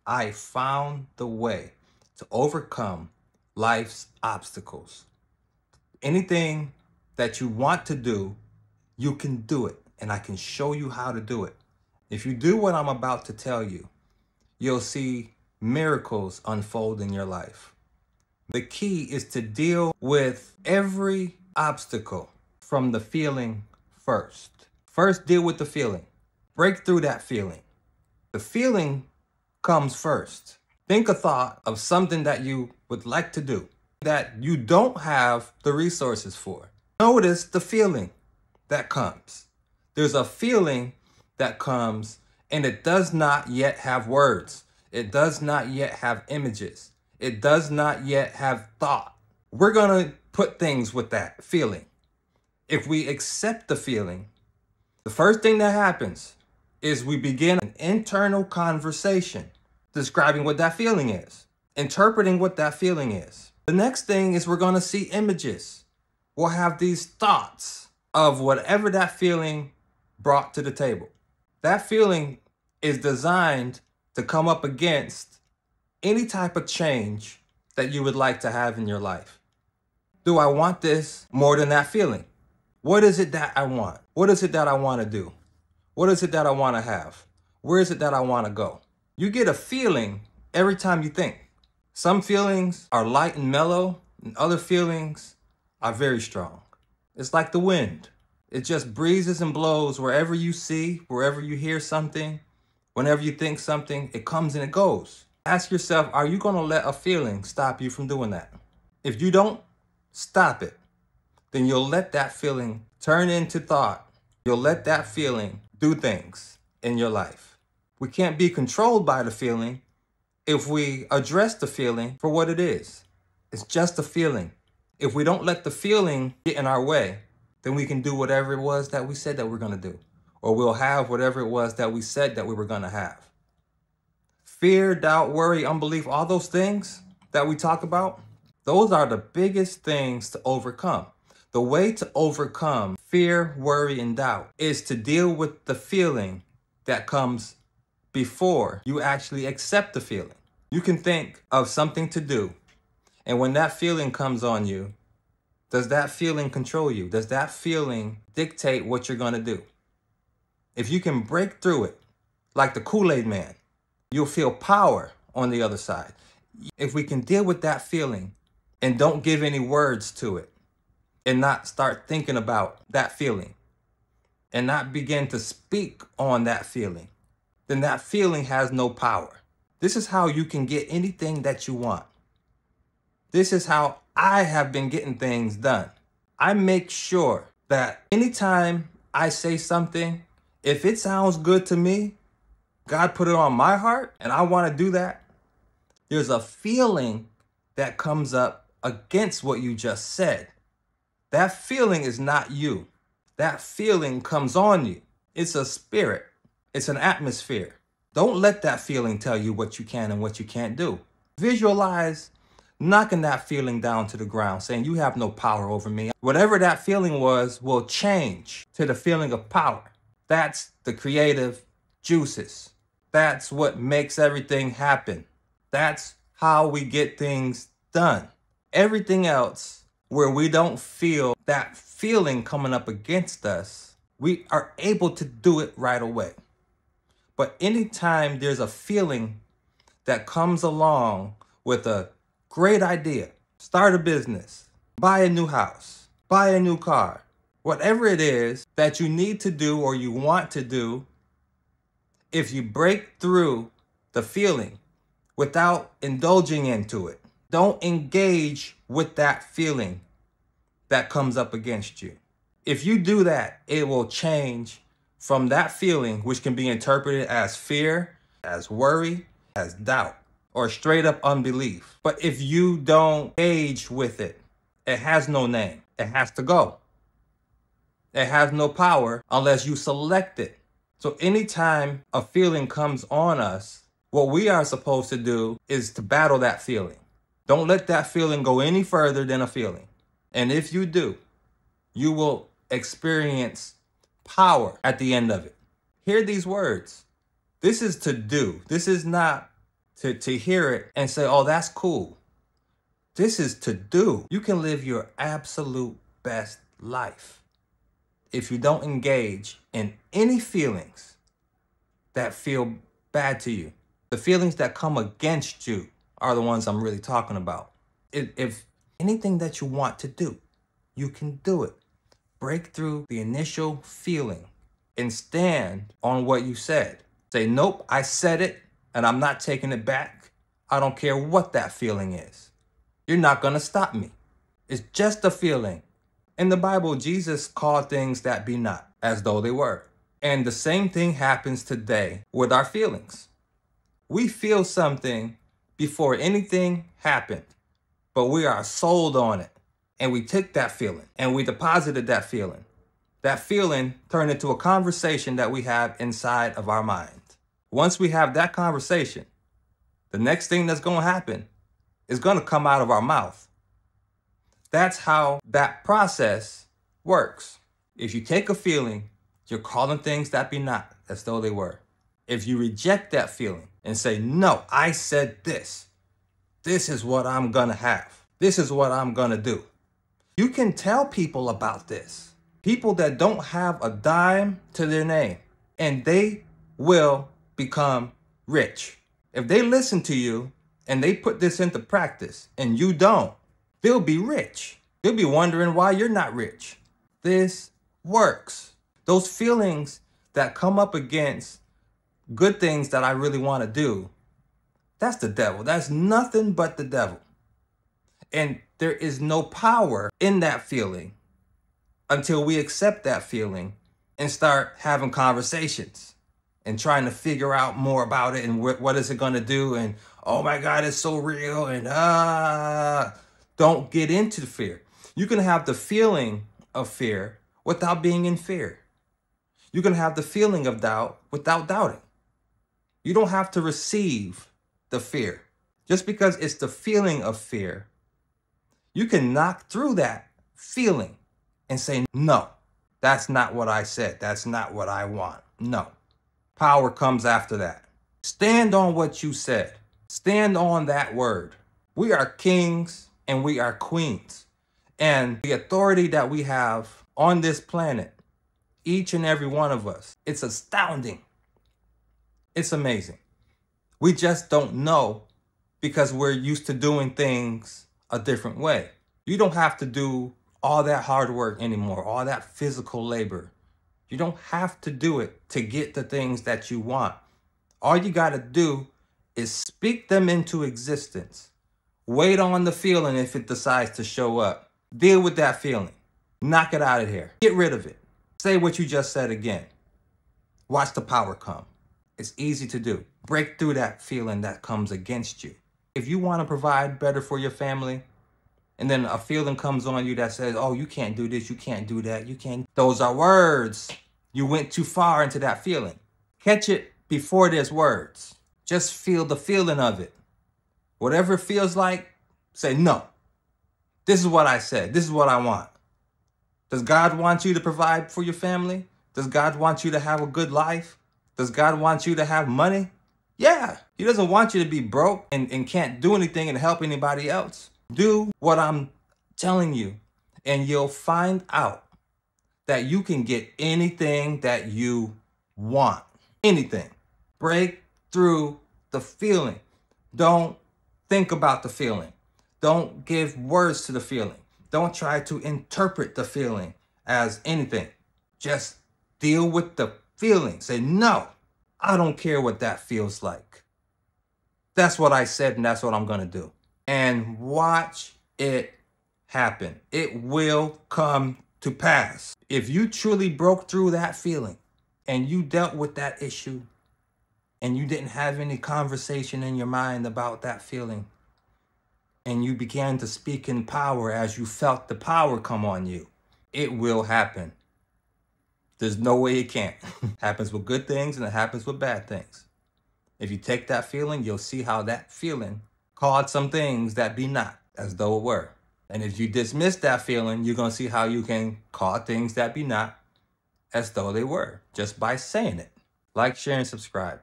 I found the way to overcome life's obstacles. Anything that you want to do, you can do it, and I can show you how to do it. If you do what I'm about to tell you, you'll see miracles unfold in your life. The key is to deal with every obstacle from the feeling first. First, deal with the feeling. Break through that feeling. The feeling comes first. Think a thought of something that you would like to do that you don't have the resources for. Notice the feeling that comes. There's a feeling that comes and it does not yet have words. It does not yet have images. It does not yet have thought. We're going to put things with that feeling. If we accept the feeling, the first thing that happens is we begin an internal conversation describing what that feeling is, interpreting what that feeling is. The next thing is we're going to see images. We'll have these thoughts of whatever that feeling brought to the table. That feeling is designed to come up against any type of change that you would like to have in your life. Do I want this more than that feeling? What is it that I want? What is it that I want to do? What is it that I want to have? Where is it that I want to go? You get a feeling every time you think. Some feelings are light and mellow, and other feelings are very strong. It's like the wind. It just breezes and blows wherever you see, wherever you hear something, whenever you think something, it comes and it goes. Ask yourself, are you going to let a feeling stop you from doing that? If you don't stop it, then you'll let that feeling turn into thought. You'll let that feeling do things in your life. We can't be controlled by the feeling if we address the feeling for what it is. It's just a feeling. If we don't let the feeling get in our way, then we can do whatever it was that we said that we're going to do. Or we'll have whatever it was that we said that we were going to have. Fear, doubt, worry, unbelief, all those things that we talk about, those are the biggest things to overcome. The way to overcome fear, worry, and doubt is to deal with the feeling that comes before you actually accept the feeling. You can think of something to do, and when that feeling comes on you, does that feeling control you? Does that feeling dictate what you're going to do? If you can break through it, like the Kool-Aid man, you'll feel power on the other side. If we can deal with that feeling and don't give any words to it and not start thinking about that feeling and not begin to speak on that feeling, then that feeling has no power. This is how you can get anything that you want. This is how I have been getting things done. I make sure that anytime I say something, if it sounds good to me, God put it on my heart and I want to do that, there's a feeling that comes up against what you just said. That feeling is not you. That feeling comes on you. It's a spirit. It's an atmosphere. Don't let that feeling tell you what you can and what you can't do. Visualize knocking that feeling down to the ground, saying you have no power over me. Whatever that feeling was will change to the feeling of power. That's the creative juices. That's what makes everything happen. That's how we get things done. Everything else, where we don't feel that feeling coming up against us, we are able to do it right away. But anytime there's a feeling that comes along with a great idea, start a business, buy a new house, buy a new car, whatever it is that you need to do or you want to do, if you break through the feeling without indulging into it, don't engage with that feeling that comes up against you. If you do that, it will change from that feeling, which can be interpreted as fear, as worry, as doubt, or straight up unbelief. But if you don't engage with it, it has no name. It has to go. It has no power unless you select it. So anytime a feeling comes on us, what we are supposed to do is to battle that feeling. Don't let that feeling go any further than a feeling. And if you do, you will experience power at the end of it. Hear these words. This is to do. This is not to hear it and say, oh, that's cool. This is to do. You can live your absolute best life if you don't engage in any feelings that feel bad to you. The feelings that come against you are the ones I'm really talking about. If anything that you want to do, you can do it. Break through the initial feeling and stand on what you said. Say, nope, I said it and I'm not taking it back. I don't care what that feeling is. You're not going to stop me. It's just a feeling. In the Bible, Jesus called things that be not as though they were. And the same thing happens today with our feelings. We feel something before anything happened, but we are sold on it. And we took that feeling and we deposited that feeling. That feeling turned into a conversation that we have inside of our mind. Once we have that conversation, the next thing that's going to happen is going to come out of our mouth. That's how that process works. If you take a feeling, you're calling things that be not as though they were. If you reject that feeling and say, no, I said this. This is what I'm going to have. This is what I'm going to do. You can tell people about this. People that don't have a dime to their name, and they will become rich. If they listen to you and they put this into practice and you don't, they'll be rich. They'll be wondering why you're not rich. This works. Those feelings that come up against good things that I really want to do, that's the devil. That's nothing but the devil. And there is no power in that feeling until we accept that feeling and start having conversations and trying to figure out more about it and what is it going to do, and oh my God, it's so real, and don't get into the fear. You can have the feeling of fear without being in fear. You can have the feeling of doubt without doubting. You don't have to receive the fear. Just because it's the feeling of fear, you can knock through that feeling and say, no, that's not what I said. That's not what I want. No. Power comes after that. Stand on what you said. Stand on that word. We are kings and we are queens. And the authority that we have on this planet, each and every one of us, it's astounding. It's amazing. We just don't know because we're used to doing things a different way. You don't have to do all that hard work anymore, all that physical labor. You don't have to do it to get the things that you want. All you got to do is speak them into existence. Wait on the feeling if it decides to show up. Deal with that feeling. Knock it out of here. Get rid of it. Say what you just said again. Watch the power come. It's easy to do. Break through that feeling that comes against you. If you want to provide better for your family, and then a feeling comes on you that says, oh, you can't do this, you can't do that, you can't. Those are words. You went too far into that feeling. Catch it before there's words. Just feel the feeling of it. Whatever it feels like, say, no. This is what I said. This is what I want. Does God want you to provide for your family? Does God want you to have a good life? Does God want you to have money? Yeah. He doesn't want you to be broke and can't do anything and help anybody else. Do what I'm telling you, and you'll find out that you can get anything that you want. Anything. Break through the feeling. Don't think about the feeling. Don't give words to the feeling. Don't try to interpret the feeling as anything. Just deal with the feeling. Say, no, I don't care what that feels like. That's what I said, and that's what I'm going to do. And watch it happen. It will come to pass. If you truly broke through that feeling and you dealt with that issue and you didn't have any conversation in your mind about that feeling, and you began to speak in power as you felt the power come on you, it will happen. There's no way it can't. It happens with good things and it happens with bad things. If you take that feeling, you'll see how that feeling called some things that be not as though it were. And if you dismiss that feeling, you're going to see how you can call things that be not as though they were just by saying it. Like, share, and subscribe.